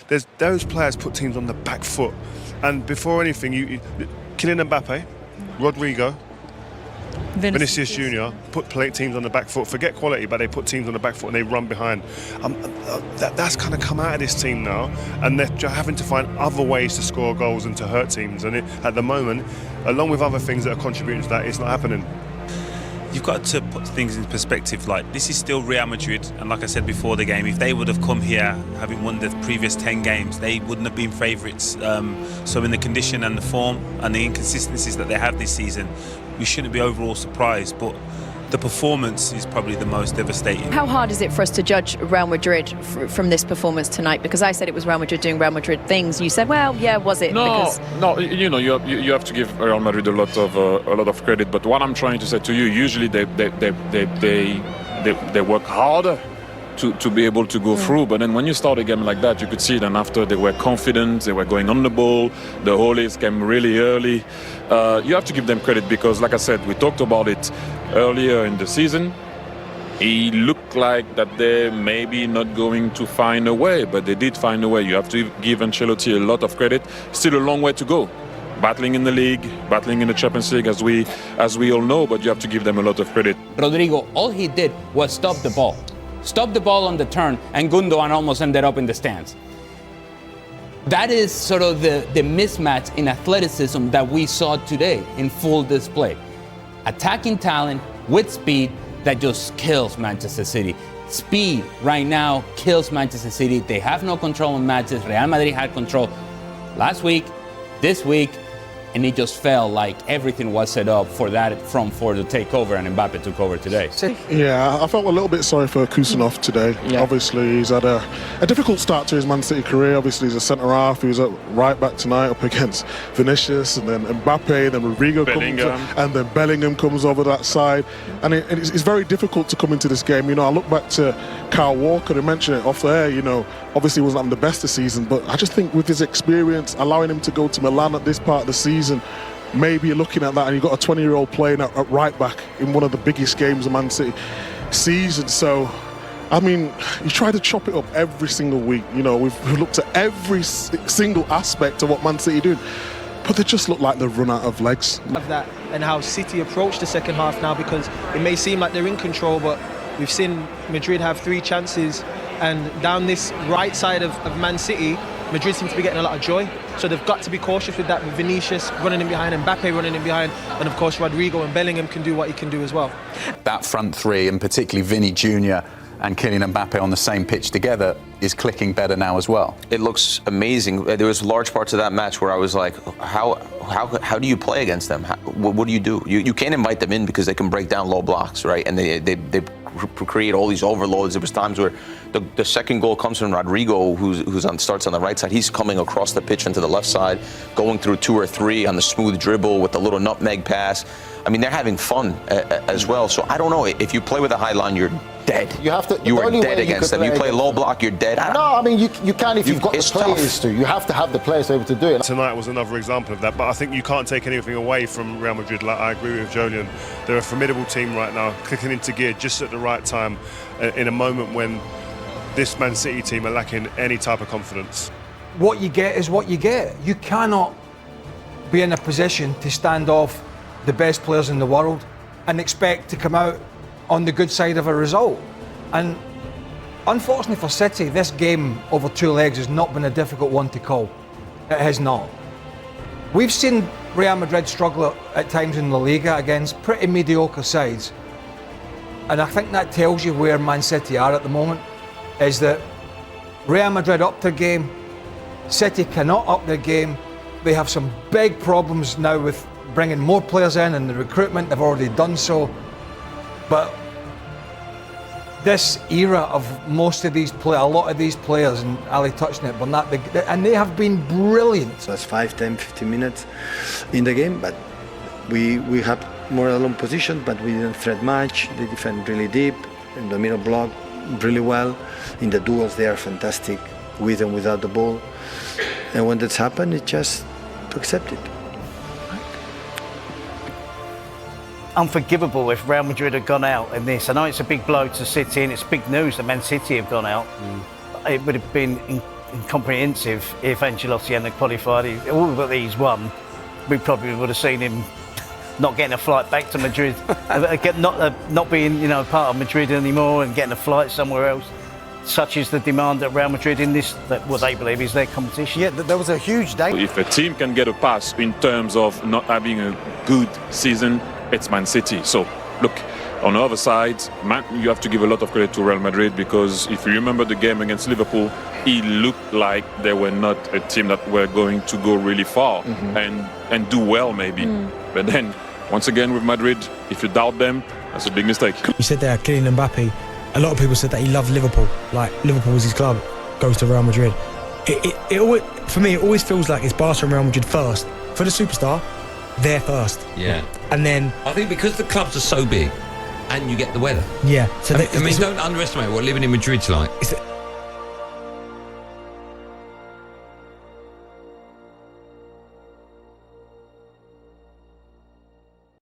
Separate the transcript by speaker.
Speaker 1: there's those players put teams on the back foot. And before anything, Kylian Mbappe, Rodrygo, Vinícius Jr. put teams on the back foot. Forget quality, but they put teams on the back foot and they run behind. That's kind of come out of this team now, and they're having to find other ways to score goals and to hurt teams. And at the moment, along with other things that are contributing to that, it's not happening.
Speaker 2: You've got to put things in perspective. Like, this is still Real Madrid, and like I said before the game, if they would have come here having won the previous 10 games, they wouldn't have been favourites. So in the condition and the form and the inconsistencies that they have this season, we shouldn't be overall surprised, but the performance is probably the most devastating.
Speaker 3: How hard is it for us to judge Real Madrid from this performance tonight? Because I said it was Real Madrid doing Real Madrid things. You said, well, yeah, was it?
Speaker 4: No, you have to give Real Madrid a lot of credit. But what I'm trying to say to you, usually they work harder to be able to go through. But then when you start a game like that, you could see then after they were confident, they were going on the ball, the goals came really early. You have to give them credit because, like I said, we talked about it earlier in the season. It looked like that they're maybe not going to find a way, but they did find a way. You have to give Ancelotti a lot of credit. Still a long way to go. Battling in the league, battling in the Champions League, as we all know, but you have to give them a lot of credit.
Speaker 5: Rodrygo, all he did was stop the ball. Stop the ball on the turn, and Gundogan almost ended up in the stands. That is sort of the mismatch in athleticism that we saw today in full display. Attacking talent with speed that just kills Manchester City. Speed right now kills Manchester City. They have no control in matches. Real Madrid had control last week, this week, and it just felt like everything was set up for that front four to take over, and Mbappe took over today.
Speaker 6: Yeah, I felt a little bit sorry for Khusanov today. Yeah. Obviously, he's had a difficult start to his Man City career. Obviously, he's a centre-half. He was at right back tonight up against Vinícius, and then Mbappe, then Rodrygo comes, and then Bellingham comes over that side. And it's very difficult to come into this game. You know, I look back to Kyle Walker, who mentioned it off there, you know, obviously he wasn't having the best of season, but I just think with his experience, allowing him to go to Milan at this part of the season, maybe you're looking at that and you've got a 20-year-old playing at right back in one of the biggest games of Man City season. So, I mean, you try to chop it up every single week. You know, we've looked at every single aspect of what Man City do, but they just look like they've run out of legs.
Speaker 7: Of that and how City approach the second half now, because it may seem like they're in control, but we've seen Madrid have 3 chances, and down this right side of Man City, Madrid seems to be getting a lot of joy. So they've got to be cautious with that, with Vinícius running in behind, Mbappe running in behind, and of course Rodrygo and Bellingham can do what he can do as well.
Speaker 8: That front three, and particularly Vinny Jr. and Kylian Mbappe on the same pitch together, is clicking better now as well.
Speaker 9: It looks amazing. There was large parts of that match where I was like, how do you play against them? What do you do? You can't invite them in because they can break down low blocks, right? And they create all these overloads. There was times where the second goal comes from Rodrygo, who starts on the right side. He's coming across the pitch into the left side, going through 2 or 3 on the smooth dribble with the little nutmeg pass. I mean, they're having fun as well. So I don't know. If you play with a high line, you're dead.
Speaker 10: You have to.
Speaker 9: You are dead against them. You play low block, you're dead.
Speaker 10: No, I mean you can if you've got the players to. You have to have the players able to do it.
Speaker 1: Tonight was another example of that, but I think you can't take anything away from Real Madrid. Like, I agree with Jolien. They're a formidable team right now, clicking into gear just at the right time, in a moment when this Man City team are lacking any type of confidence.
Speaker 11: What you get is what you get. You cannot be in a position to stand off the best players in the world and expect to come out on the good side of a result. And unfortunately for City, this game over 2 legs has not been a difficult one to call. It has not. We've seen Real Madrid struggle at times in La Liga against pretty mediocre sides. And I think that tells you where Man City are at the moment, is that Real Madrid upped their game, City cannot up their game. They have some big problems now with bringing more players in and the recruitment. They've already done so. But this era of most of these players, a lot of these players, and Ali touched on it, but not and they have been brilliant.
Speaker 12: So that's 5, 10, 15 minutes in the game, but we have more alone position, but we didn't threat much. They defend really deep in the middle block, really well. In the duels, they are fantastic with and without the ball. And when that's happened, it's just to accept it.
Speaker 13: Unforgivable if Real Madrid had gone out in this. I know it's a big blow to City and it's big news that Man City have gone out. It would have been incomprehensive if Ancelotti hadn't qualified. All that he's won, we probably would have seen him not getting a flight back to Madrid, not being, you know, part of Madrid anymore and getting a flight somewhere else. Such is the demand at Real Madrid in this, that what they believe is their competition.
Speaker 10: Yeah, there was a huge day.
Speaker 4: If a team can get a pass in terms of not having a good season, it's Man City. So, look, on the other side, you have to give a lot of credit to Real Madrid, because if you remember the game against Liverpool, it looked like they were not a team that were going to go really far and do well maybe. But then, once again with Madrid, if you doubt them, that's a big mistake.
Speaker 14: You said there, Kylian Mbappe, a lot of people said that he loved Liverpool, like Liverpool was his club, goes to Real Madrid. It always, for me, it always feels like it's Barca and Real Madrid first. For the superstar, they're first.
Speaker 15: Yeah.
Speaker 14: And then...
Speaker 15: I think because the clubs are so big, and you get the weather.
Speaker 14: Yeah. So
Speaker 15: I mean, don't underestimate what living in Madrid's like.